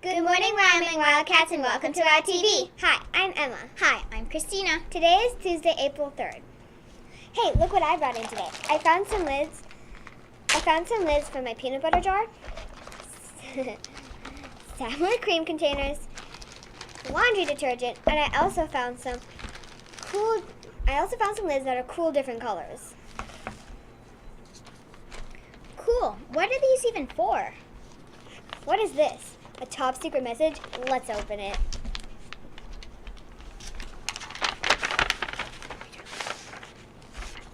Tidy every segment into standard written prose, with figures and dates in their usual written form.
Good morning, Wyoming Wildcats, and welcome to our TV. Hi, I'm Emma. Hi, I'm Christina. Today is Tuesday, April 3rd. Hey, look what I brought in today. I found some lids from my peanut butter jar, sour cream containers, laundry detergent, and I also found some lids that are cool different colors. Cool. What are these even for? What is this? A top secret message? Let's open it.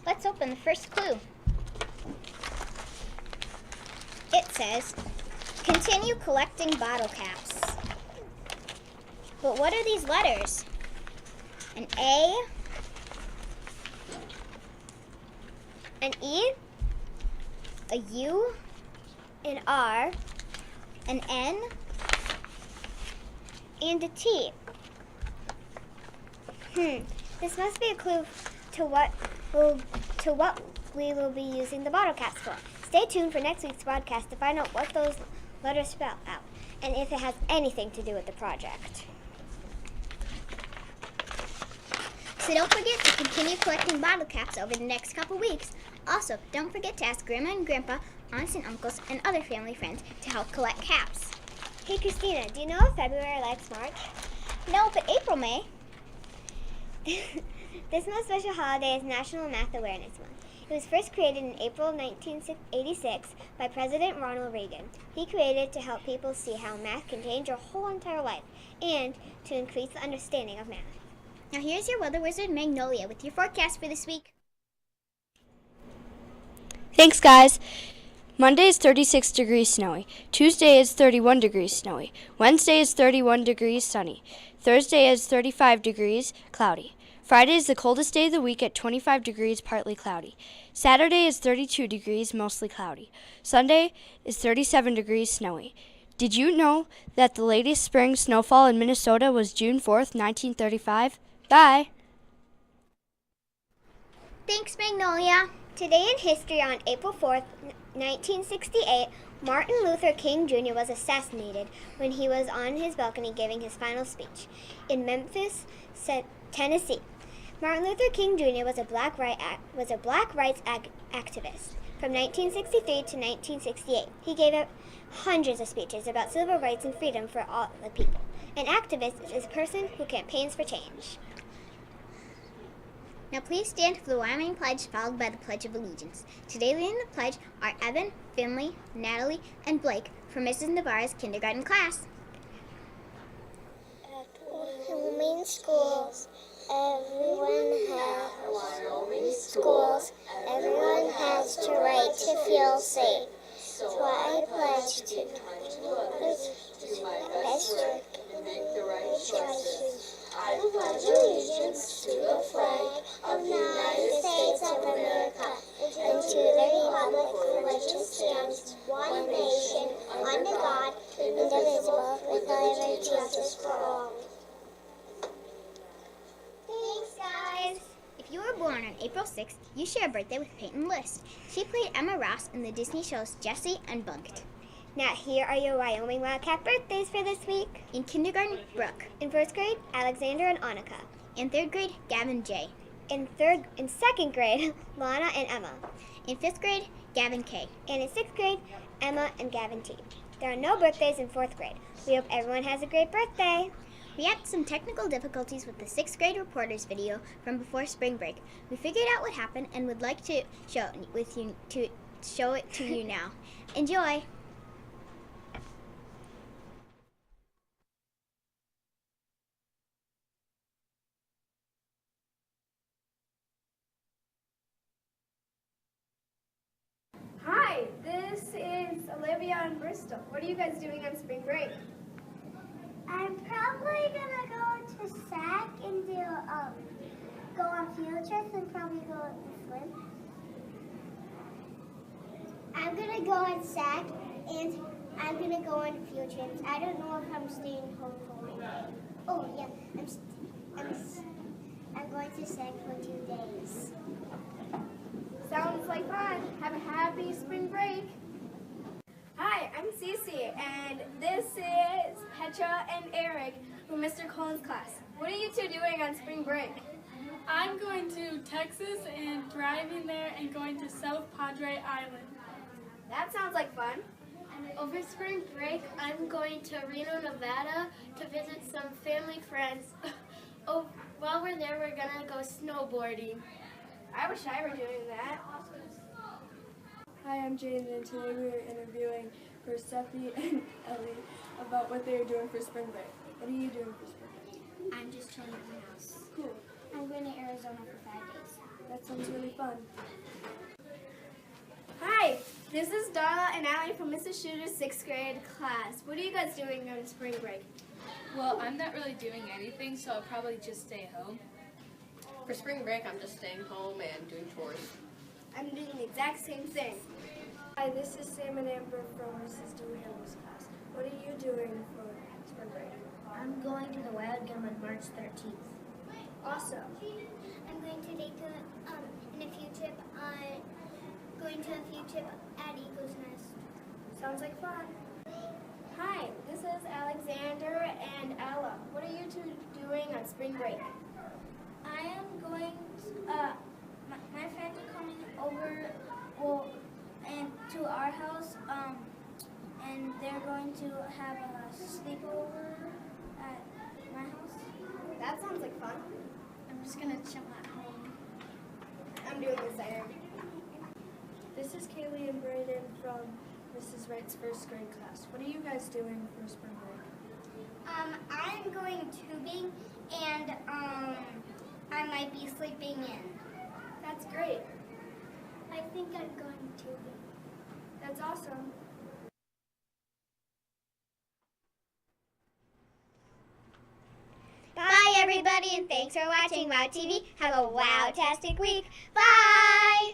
Let's open the first clue. It says, continue collecting bottle caps. But what are these letters? An A, An E, a U, an R, an N, and a T. This must be a clue to what we will be using the bottle caps for. Stay tuned for next week's podcast to find out what those letters spell out and if it has anything to do with the project. So don't forget to continue collecting bottle caps over the next couple weeks. Also, don't forget to ask Grandma and Grandpa, aunts and uncles, and other family friends to help collect caps. Hey Christina, do you know if February likes March? No, but April may. This most special holiday is National Math Awareness Month. It was first created in April 1986 by President Ronald Reagan. He created it to help people see how math can change your whole entire life and to increase the understanding of math. Now here's your weather wizard, Magnolia, with your forecast for this week. Thanks, guys. Monday is 36 degrees snowy. Tuesday is 31 degrees snowy. Wednesday is 31 degrees sunny. Thursday is 35 degrees cloudy. Friday is the coldest day of the week at 25 degrees, partly cloudy. Saturday is 32 degrees, mostly cloudy. Sunday is 37 degrees snowy. Did you know that the latest spring snowfall in Minnesota was June 4th, 1935? Bye. Thanks, Magnolia. Today in history on April 4th, 1968, Martin Luther King Jr. was assassinated when he was on his balcony giving his final speech in Memphis, Tennessee. Martin Luther King Jr. was a black rights activist from 1963 to 1968. He gave out hundreds of speeches about civil rights and freedom for all the people. An activist is a person who campaigns for change. Now please stand for the Wyoming Pledge, followed by the Pledge of Allegiance. Today leading the pledge are Evan, Finley, Natalie, and Blake from Mrs. Navarro's kindergarten class. At Wyoming schools, everyone has the right to feel safe. So I pledge to do my best to make the right choices. I pledge allegiance to the flag of the United States of America and to the republic for which it stands, one nation, under God, indivisible, with liberty and justice for all. Thanks, guys! If you were born on April 6th, you share a birthday with Peyton List. She played Emma Ross in the Disney shows Jessie and Bunked. Now here are your Wyoming Wildcat birthdays for this week. In kindergarten, Brooke. In first grade, Alexander and Annika. In third grade, Gavin J. In second grade, Lana and Emma. In fifth grade, Gavin K. And in sixth grade, Emma and Gavin T. There are no birthdays in fourth grade. We hope everyone has a great birthday. We had some technical difficulties with the 6th grade reporters video from before spring break. We figured out what happened and would like to show it to you now. Enjoy! Hi, this is Olivia in Bristol. What are you guys doing on spring break? I'm probably gonna go to SAC and go on field trips and probably go to swim. I'm gonna go on SAC and I'm gonna go on field trips. I don't know if I'm staying home for one day. Oh yeah, I'm going to SAC for 2 days. Sounds like fun. Have a happy spring break. Hi. Hi, I'm Cece, and this is Petra and Eric from Mr. Colin's class. What are you two doing on spring break? I'm going to Texas and driving there and going to South Padre Island. That sounds like fun. Over spring break, I'm going to Reno, Nevada to visit some family friends. Oh, while we're there, we're gonna go snowboarding. I wish I were doing that. Hi, I'm Jaden, and today we are interviewing for Steffi and Ellie about what they are doing for spring break. What are you doing for spring break? I'm just chilling at my house. Cool. I'm going to Arizona for 5 days. That sounds really fun. Hi, this is Darla and Allie from Mrs. Shooter's 6th grade class. What are you guys doing on spring break? Well, I'm not really doing anything, so I'll probably just stay home. For spring break, I'm just staying home and doing chores. I'm doing the exact same thing. Hi, this is Sam and Amber from Mrs. DeWehel's class. What are you doing for spring break? I'm going to the Wild Gum on March 13th. Awesome. I'm going to take a field trip at Eagle's Nest. Sounds like fun. Hi, this is Alexander and Ella. What are you two doing on spring break? I am going to, my friends are coming over and to our house, and they're going to have a sleepover at my house. That sounds like fun. I'm just gonna chill at home. I'm doing the same. This is Kaylee and Brayden from Mrs. Wright's 1st grade class. What are you guys doing for spring break? I'm going tubing, and I might be sleeping in. That's great. I think I'm going tubing. That's awesome. Bye, everybody, and thanks for watching WOW TV. Have a wow-tastic week. Bye!